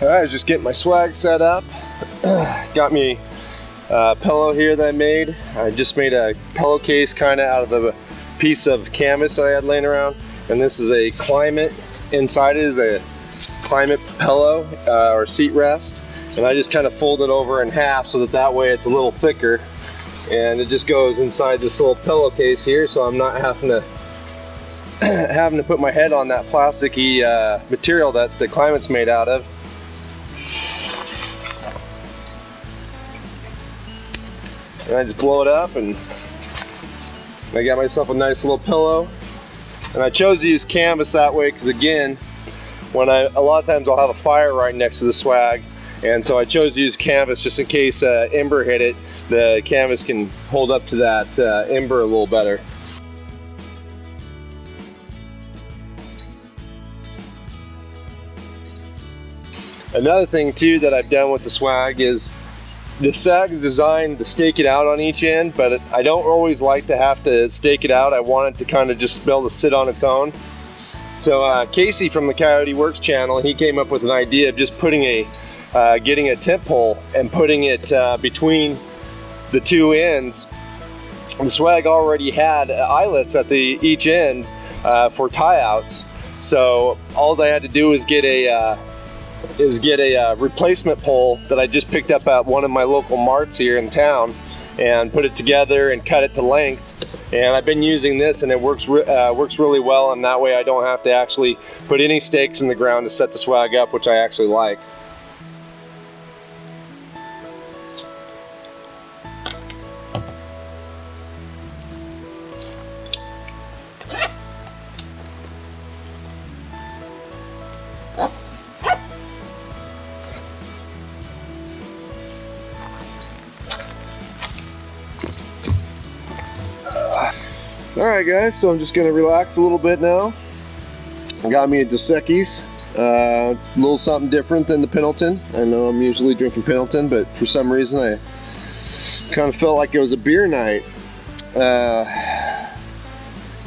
Alright, just getting my swag set up. Got me a pillow here that I made. I just made a pillowcase kind of out of a piece of canvas that I had laying around. And this is a Klymit. Inside it is a Klymit pillow or seat rest. And I just kind of fold it over in half so that way it's a little thicker. And it just goes inside this little pillowcase here, so I'm not having to put my head on that plasticky material that the Klymit's made out of. And I just blow it up and I got myself a nice little pillow. And I chose to use canvas that way because, again, a lot of times I'll have a fire right next to the swag, and so I chose to use canvas just in case ember hit it. The canvas can hold up to that ember a little better. Another thing too that I've done with the swag is the swag is designed to stake it out on each end, but I don't always like to have to stake it out. I want it to kind of just be able to sit on its own. So Casey from the Coyote Works channel, he came up with an idea of just putting getting a tent pole and putting it between the two ends. The swag already had eyelets at each end for tie outs. So all I had to do was get a replacement pole that I just picked up at one of my local marts here in town and put it together and cut it to length. And I've been using this, and it works really well, and that way I don't have to actually put any stakes in the ground to set the swag up, which I actually like. Alright guys, so I'm just going to relax a little bit now. I got me a Dos Equis, a little something different than the Pendleton. I know I'm usually drinking Pendleton, but for some reason I kind of felt like it was a beer night.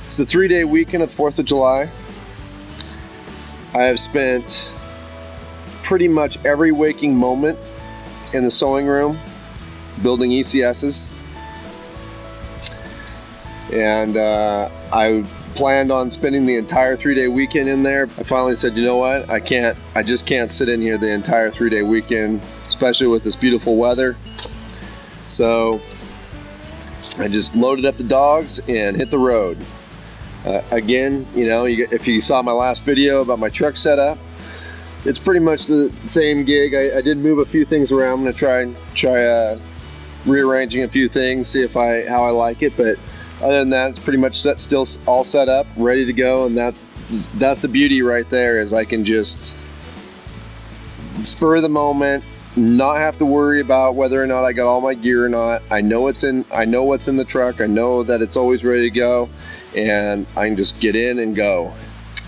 It's the 3-day weekend of 4th of July. I have spent pretty much every waking moment in the sewing room building ECSs. And I planned on spending the entire 3-day weekend in there. I finally said, you know what, I just can't sit in here the entire 3-day weekend, especially with this beautiful weather. So I just loaded up the dogs and hit the road. Again, you know, if you saw my last video about my truck setup, it's pretty much the same gig. I did move a few things around. I'm gonna try rearranging a few things, see how I like it, but other than that, it's pretty much still all set up, ready to go, and that's the beauty right there, is I can just spur of the moment, not have to worry about whether or not I got all my gear or not. I know what's in the truck. I know that it's always ready to go, and I can just get in and go.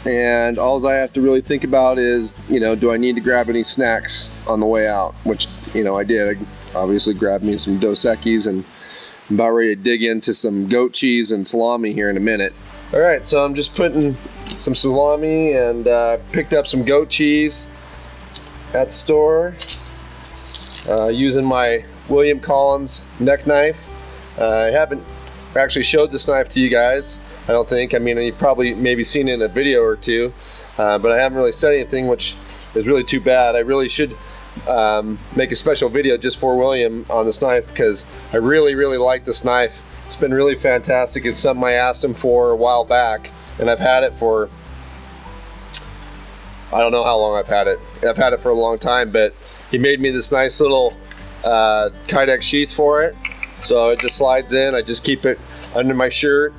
And all I have to really think about is, you know, do I need to grab any snacks on the way out? Which, you know, I did. I obviously grabbed me some Dos Equis, and I'm about ready to dig into some goat cheese and salami here in a minute. All right, so I'm just putting some salami and picked up some goat cheese at the store using my William Collins neck knife. I haven't actually showed this knife to you guys, I don't think. I mean, you've probably maybe seen it in a video or two, but I haven't really said anything, which is really too bad. I really should make a special video just for William on this knife, because I really like this knife. It's been really fantastic. It's something I asked him for a while back, and I've had it for, I don't know how long I've had it. I've had it for a long time, but he made me this nice little Kydex sheath for it, so it just slides in. I just keep it under my shirt,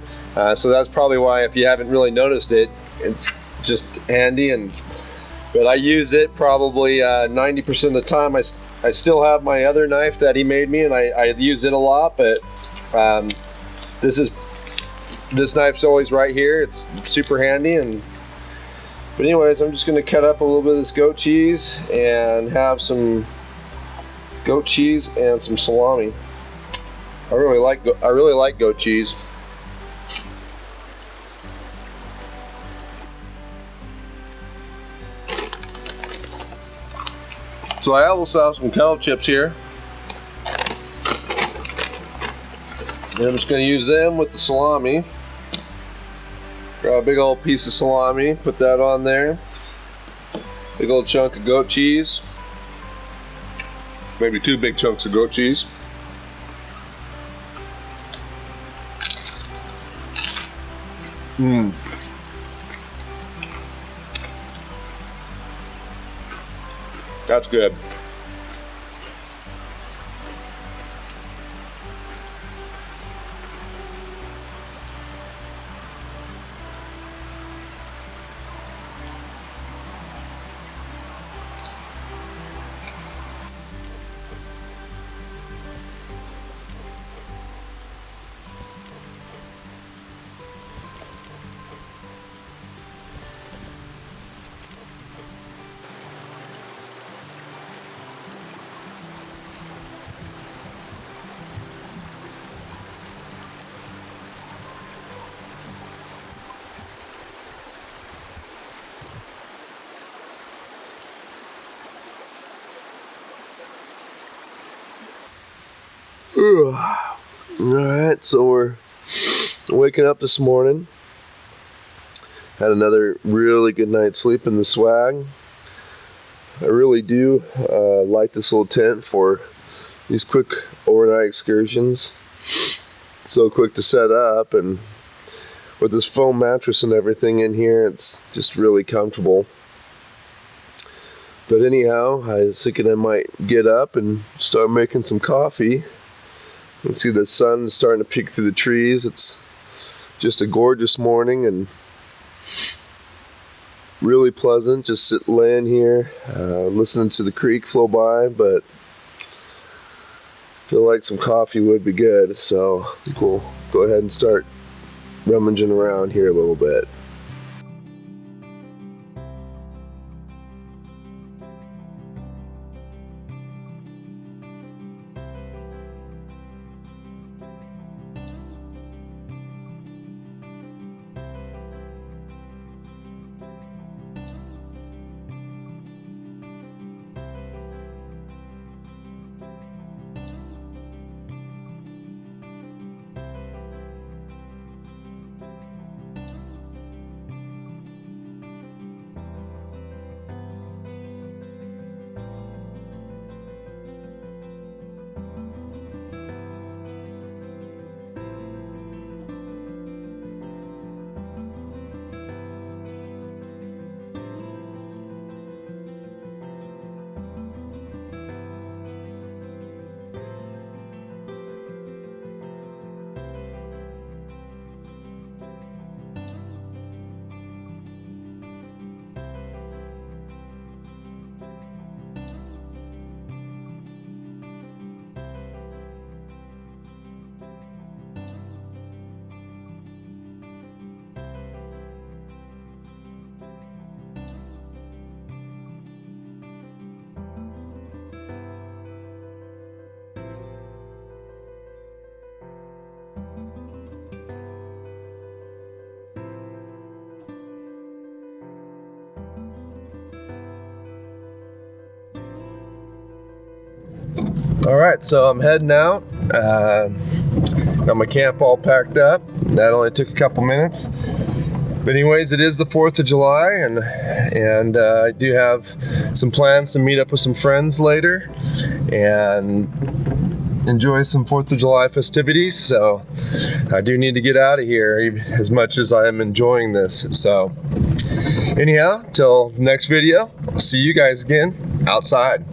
so that's probably why, if you haven't really noticed it, it's just handy. But I use it probably 90% of the time. I still have my other knife that he made me, and I use it a lot, but this knife's always right here. It's super handy. But anyways, I'm just going to cut up a little bit of this goat cheese and have some goat cheese and some salami. I really like goat cheese. So I also have some kettle chips here. And I'm just going to use them with the salami. Grab a big old piece of salami, put that on there. Big old chunk of goat cheese. Maybe 2 big chunks of goat cheese. That's good. Alright, so we're waking up this morning. Had another really good night's sleep in the swag. I really do like this little tent for these quick overnight excursions. So quick to set up, and with this foam mattress and everything in here, it's just really comfortable. But anyhow, I was thinking I might get up and start making some coffee. You can see the sun starting to peek through the trees. It's just a gorgeous morning and really pleasant. Just laying here, listening to the creek flow by, but feel like some coffee would be good. So I think we'll go ahead and start rummaging around here a little bit. Alright, so I'm heading out. Got my camp all packed up. That only took a couple minutes. But anyways, it is the 4th of July, and I do have some plans to meet up with some friends later and enjoy some 4th of July festivities. So I do need to get out of here as much as I am enjoying this. So anyhow, till the next video, I'll see you guys again outside.